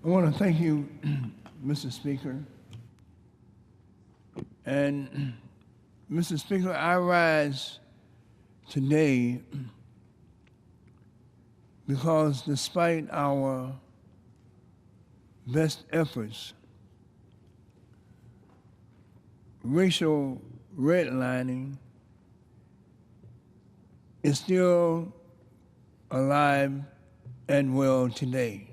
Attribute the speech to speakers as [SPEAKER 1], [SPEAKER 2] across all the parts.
[SPEAKER 1] I want to thank you, Mr. Speaker. And Mr. Speaker, I rise today because despite our best efforts, racial redlining is still alive and well today.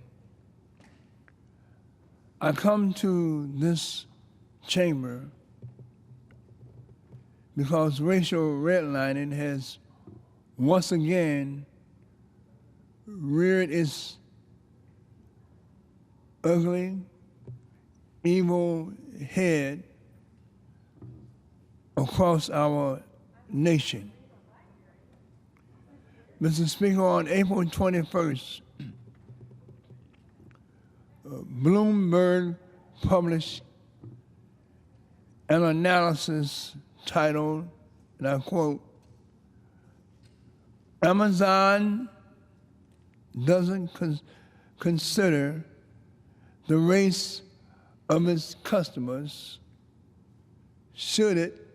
[SPEAKER 1] I come to this chamber because racial redlining has once again reared its ugly, evil head across our nation. Mr. Speaker, on April 21st, Bloomberg published an analysis titled, and I quote, "Amazon doesn't consider the race of its customers, should it?"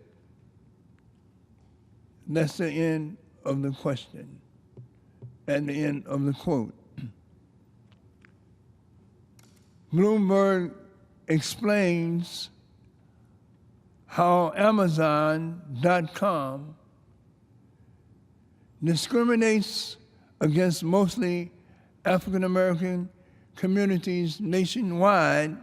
[SPEAKER 1] That's the end of the question, and the end of the quote. Bloomberg explains how Amazon.com discriminates against mostly African American communities nationwide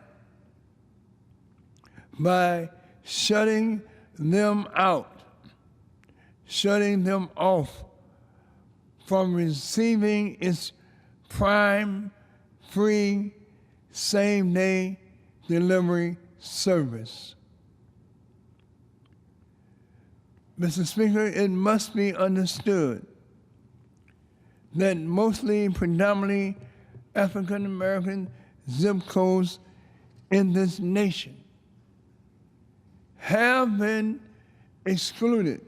[SPEAKER 1] by shutting them out, shutting them off from receiving its prime, free, same-day delivery service. Mr. Speaker, it must be understood that mostly predominantly African American zip codes in this nation have been excluded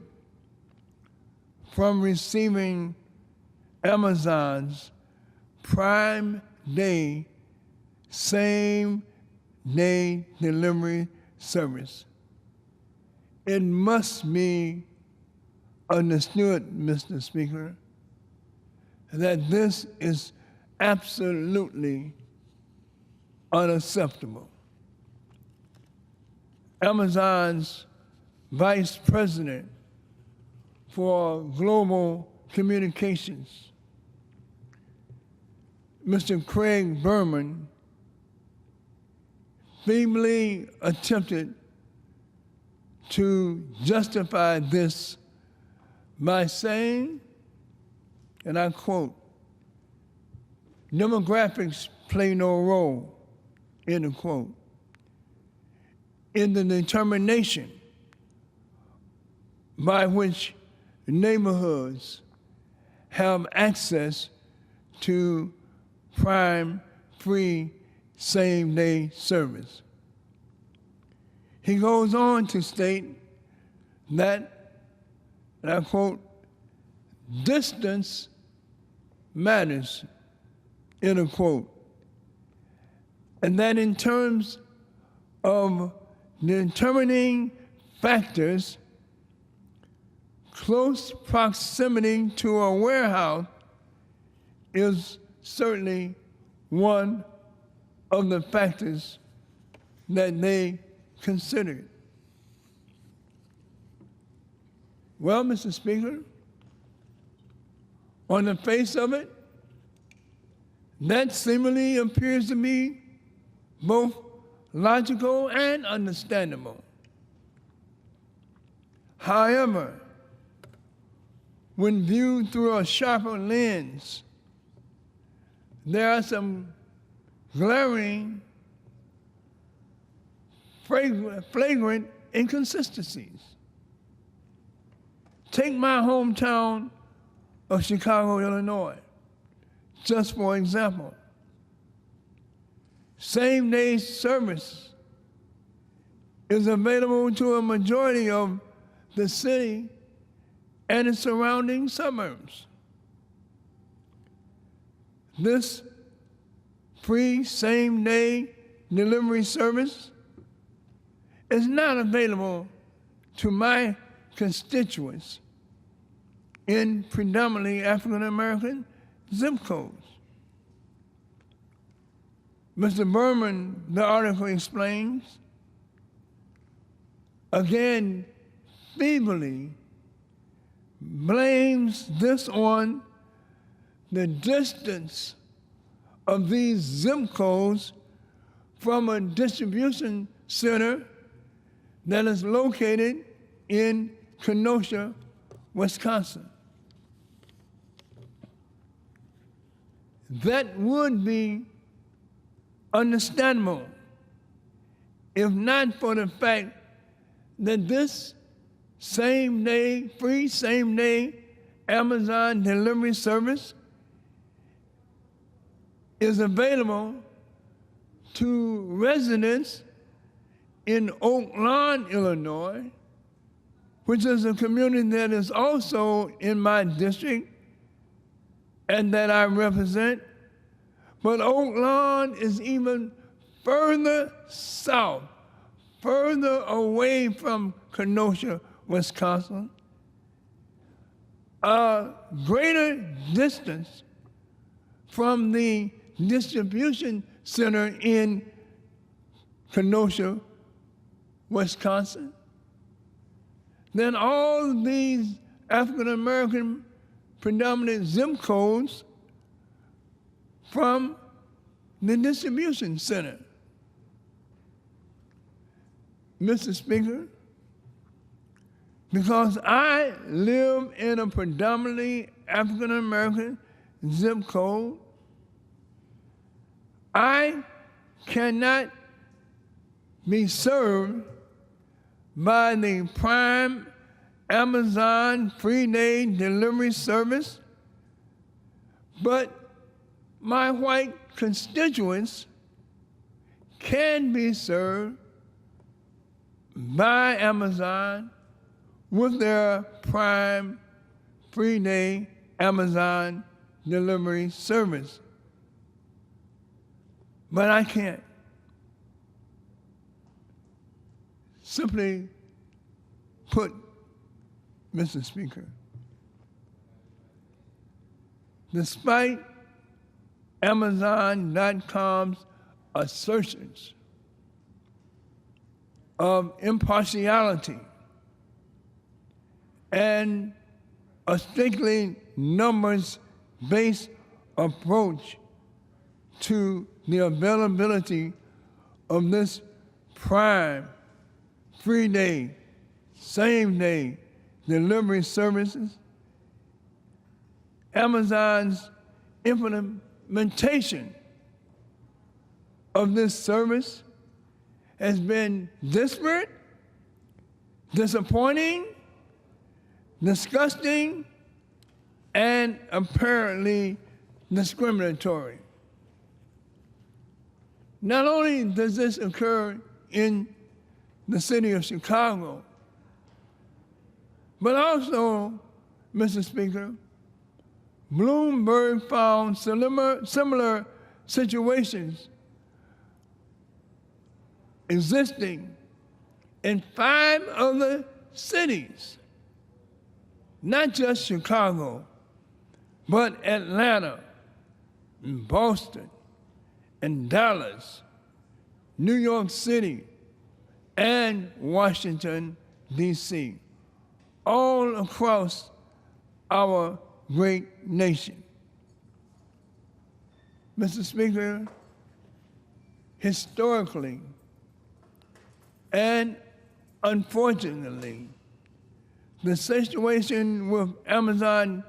[SPEAKER 1] from receiving Amazon's Prime Day, same-day delivery service. It must be understood, Mr. Speaker, that this is absolutely unacceptable. Amazon's Vice President for Global Communications, Mr. Craig Berman, feebly attempted to justify this by saying, and I quote, "Demographics play no role," end quote, in the determination by which neighborhoods have access to prime, free, same-day service. He goes on to state that, and I quote, "Distance matters," end quote, and that in terms of determining factors, close proximity to a warehouse is certainly one of the factors that they considered. Well, Mr. Speaker, on the face of it, that seemingly appears to be both logical and understandable. However, when viewed through a sharper lens, there are some glaring, flagrant inconsistencies. Take my hometown of Chicago, Illinois, just for example. Same-day service is available to a majority of the city and its surrounding suburbs. This free same-day delivery service is not available to my constituents in predominantly African-American zip codes. Mr. Berman, the article explains, again, feebly blames this on the distance of these zip codes from a distribution center that is located in Kenosha, Wisconsin. That would be understandable if not for the fact that this same-day, free same-day Amazon delivery service is available to residents in Oak Lawn, Illinois, which is a community that is also in my district and that I represent. But Oak Lawn is even further south, further away from Kenosha, Wisconsin, a greater distance from the distribution center in Kenosha, Wisconsin, then all these African-American predominant zip codes from the distribution center. Mr. Speaker, because I live in a predominantly African-American zip code, I cannot be served by the Prime Amazon free-day delivery service, but my white constituents can be served by Amazon with their Prime free-day Amazon delivery service. But I can't. Simply put, Mr. Speaker, despite Amazon.com's assertions of impartiality and a strictly numbers-based approach to the availability of this prime, free-day, same-day delivery services, Amazon's implementation of this service has been disparate, disappointing, disgusting, and apparently discriminatory. Not only does this occur in the city of Chicago, but also, Mr. Speaker, Bloomberg found similar situations existing in 5 other cities, not just Chicago, but Atlanta, and Boston, and Dallas, New York City, and Washington, D.C., all across our great nation. Mr. Speaker, historically and unfortunately, the situation with Amazon.com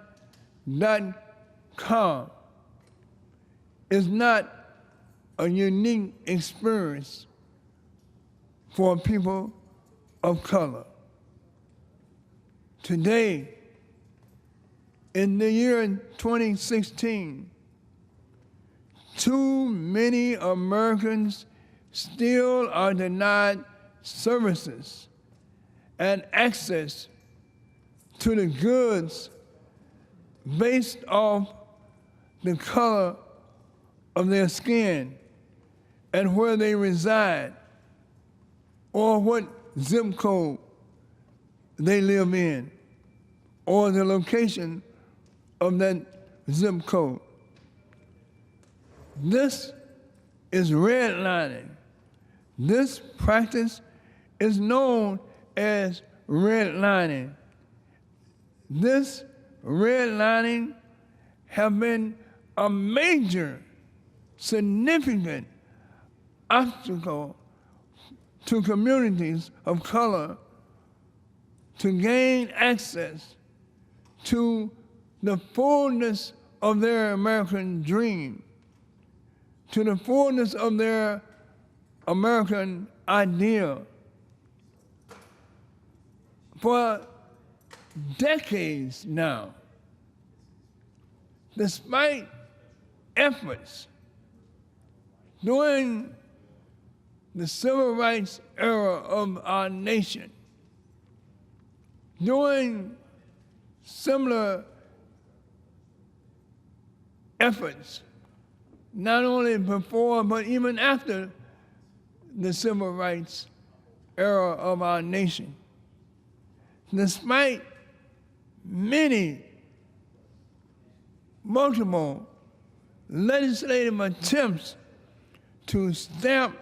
[SPEAKER 1] is not a unique experience for people of color. Today, in the year 2016, too many Americans still are denied services and access to the goods based off the color of their skin and where they reside or what zip code they live in or the location of that zip code. This is redlining. This practice is known as redlining. This redlining have been a major, significant obstacle to communities of color to gain access to the fullness of their American dream, to the fullness of their American ideal. For decades now, despite efforts during the civil rights era of our nation, during similar efforts, not only before but even after the civil rights era of our nation, despite multiple legislative attempts to stamp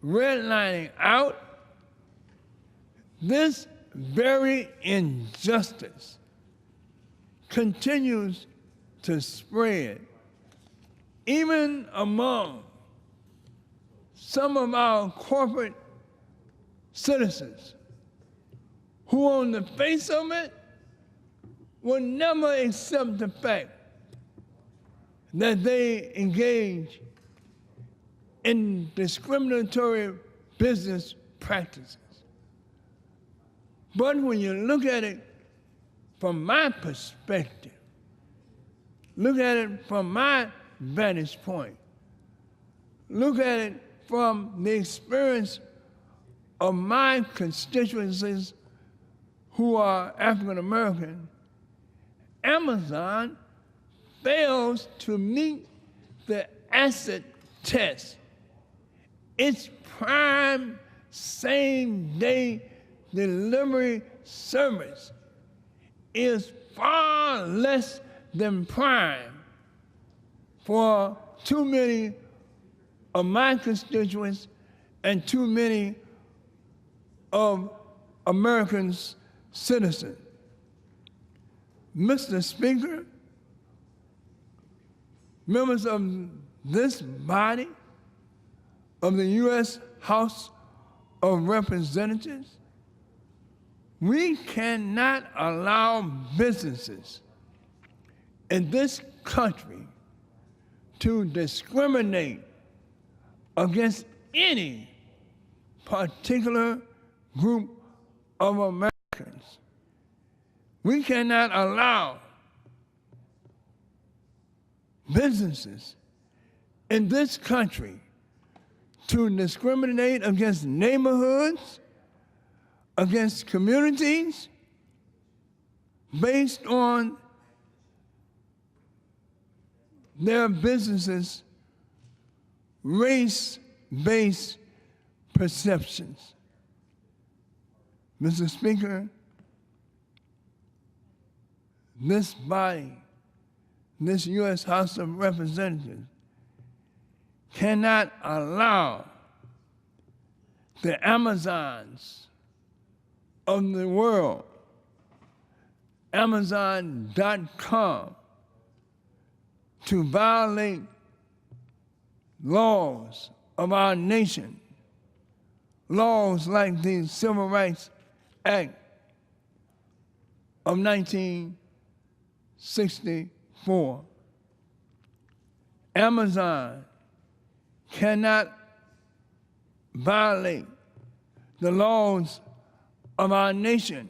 [SPEAKER 1] redlining out, this very injustice continues to spread, even among some of our corporate citizens who on the face of it will never accept the fact that they engage in discriminatory business practices. But when you look at it from my perspective, look at it from my vantage point, look at it from the experience of my constituencies who are African American, Amazon fails to meet the asset test. Its prime same-day delivery service is far less than prime for too many of my constituents and too many of Americans' citizens. Mr. Speaker, members of this body of the U.S. House of Representatives, we cannot allow businesses in this country to discriminate against any particular group of Americans. We cannot allow businesses in this country to discriminate against neighborhoods, against communities, based on their businesses' race-based perceptions. Mr. Speaker, this body, this U.S. House of Representatives, cannot allow the Amazons of the world, Amazon.com, to violate laws of our nation, laws like the Civil Rights Act of 1964. Amazon cannot violate the laws of our nation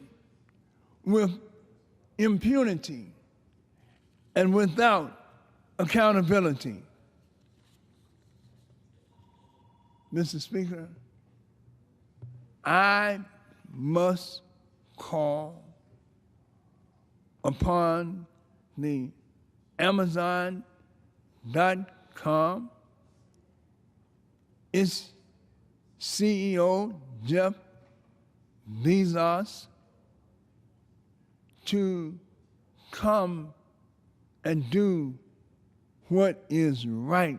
[SPEAKER 1] with impunity and without accountability. Mr. Speaker, I must call upon the Amazon Redlining.com. Its CEO, Jeff Bezos, to come and do what is right,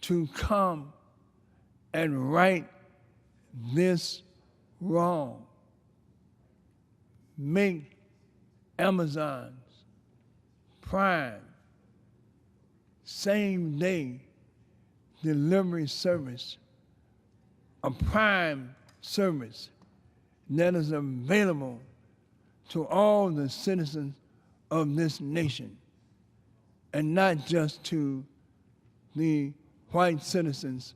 [SPEAKER 1] to come and right this wrong. Make Amazon's Prime same-day delivery service a prime service that is available to all the citizens of this nation, and not just to the white citizens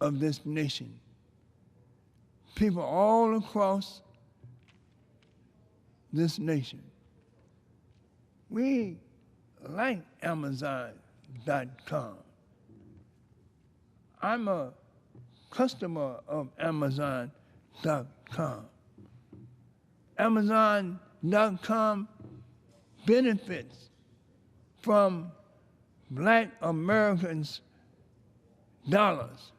[SPEAKER 1] of this nation. People all across this nation, we like Amazon.com. I'm a customer of Amazon.com. Amazon.com benefits from Black Americans' dollars,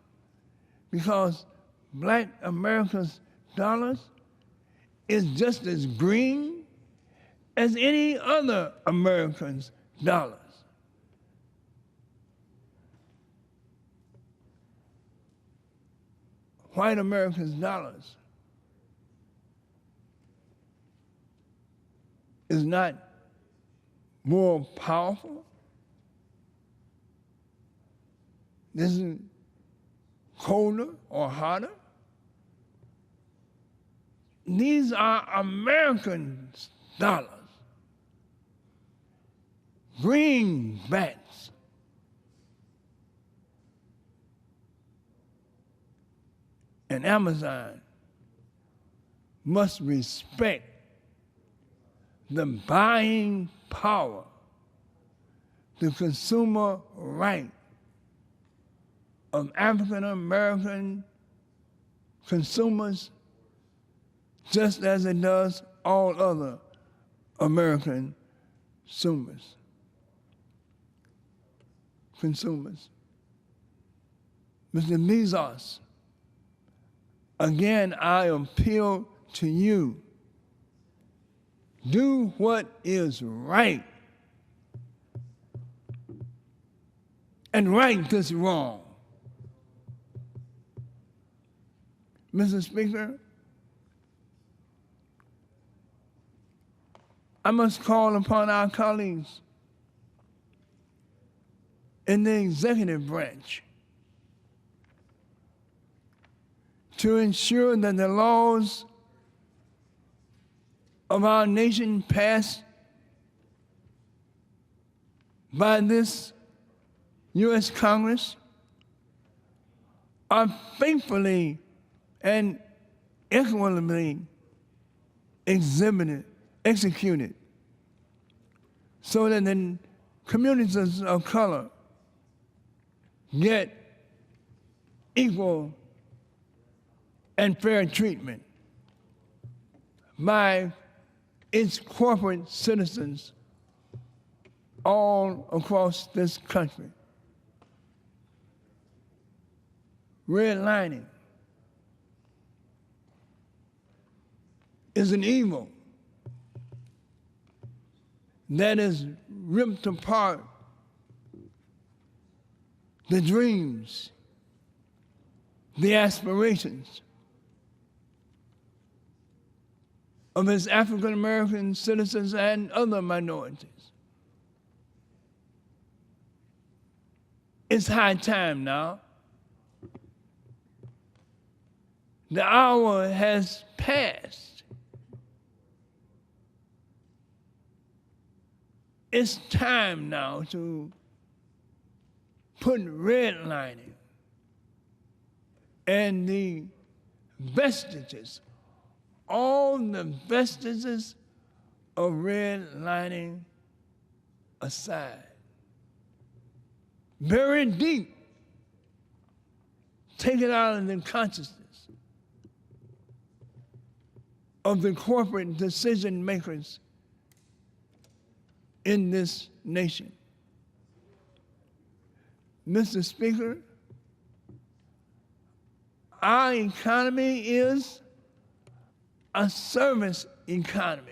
[SPEAKER 1] because Black Americans' dollars is just as green as any other American's dollars. White Americans' dollars is not more powerful. This isn't colder or hotter. These are American dollars, greenbacks. And Amazon must respect the buying power, the consumer right of African American consumers, just as it does all other American consumers. Mr. Bezos, again, I appeal to you. Do what is right and right this wrong. Mr. Speaker, I must call upon our colleagues in the executive branch to ensure that the laws of our nation passed by this U.S. Congress are faithfully and equitably executed, so that the communities of color get equal and fair treatment by its corporate citizens all across this country. Redlining is an evil that has ripped apart the dreams, the aspirations of its African American citizens and other minorities. It's high time now. The hour has passed. It's time now to put redlining and the vestiges, all the vestiges of redlining aside. Very deep. Take it out of the consciousness of the corporate decision makers in this nation. Mr. Speaker, our economy is a service economy.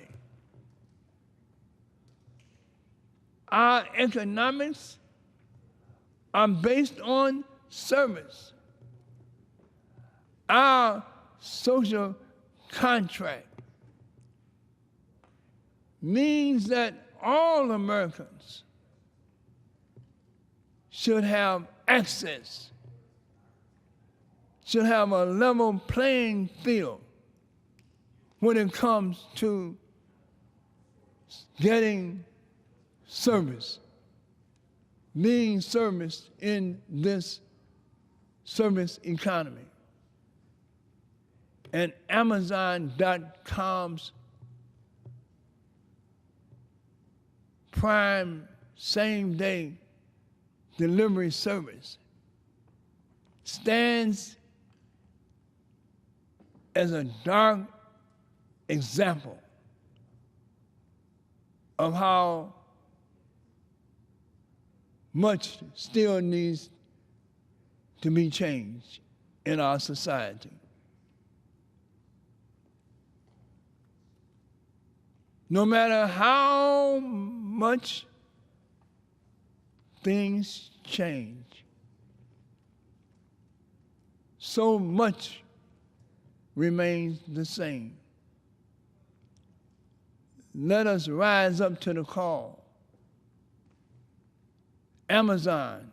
[SPEAKER 1] Our economics are based on service. Our social contract means that all Americans should have access, should have a level playing field when it comes to getting service, being serviced in this service economy. And Amazon.com's prime same-day delivery service stands as a dark example of how much still needs to be changed in our society. No matter how much things change, so much remains the same. Let us rise up to the call. Amazon,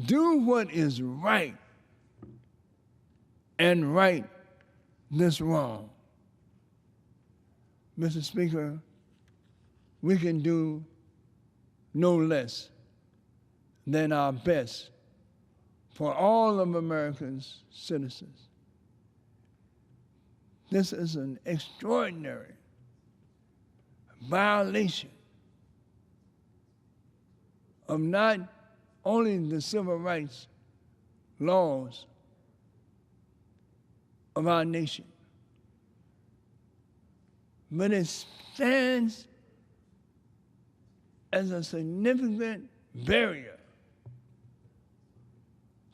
[SPEAKER 1] do what is right and right this wrong. Mr. Speaker, we can do no less than our best for all of America's citizens. This is an extraordinary violation of not only the civil rights laws of our nation, but it stands as a significant barrier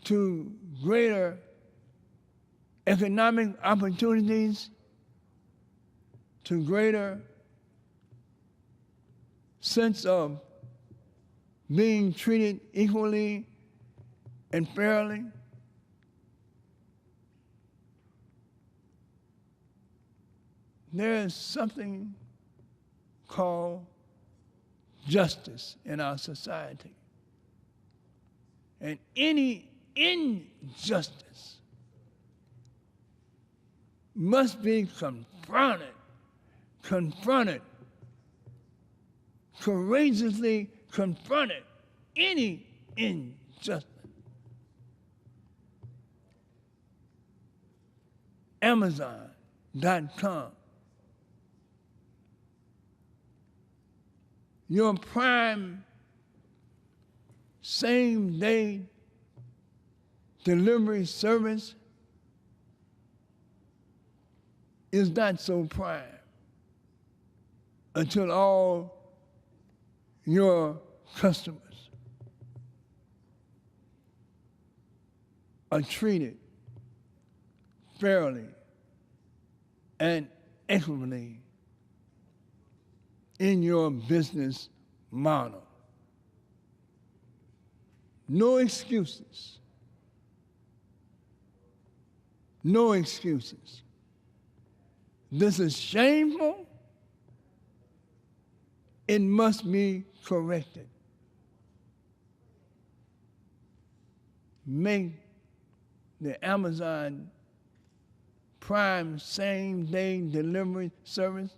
[SPEAKER 1] to greater economic opportunities, to greater sense of being treated equally and fairly. There is something called justice in our society. And any injustice must be confronted, courageously confronted, any injustice. Amazon.com. Your prime same-day delivery service is not so prime until all your customers are treated fairly and equitably in your business model. No excuses. No excuses. This is shameful. It must be corrected. Make the Amazon Prime same-day delivery service,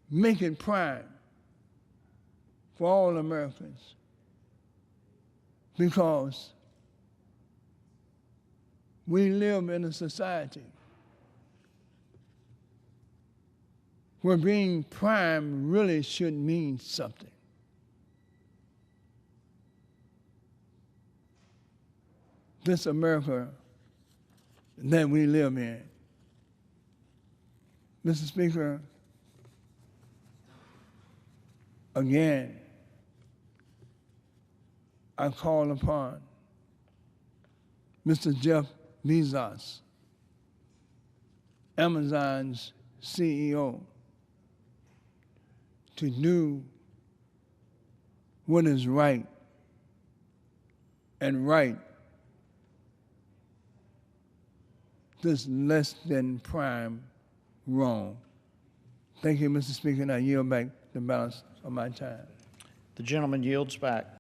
[SPEAKER 1] make it prime for all Americans, because we live in a society where being prime really should mean something. This America that we live in. Mr. Speaker, Again, I call upon Mr. Jeff Bezos, Amazon's CEO, to do what is right and right this less than prime wrong. Thank you, Mr. Speaker, and I yield back the balance of my time.
[SPEAKER 2] The gentleman yields back.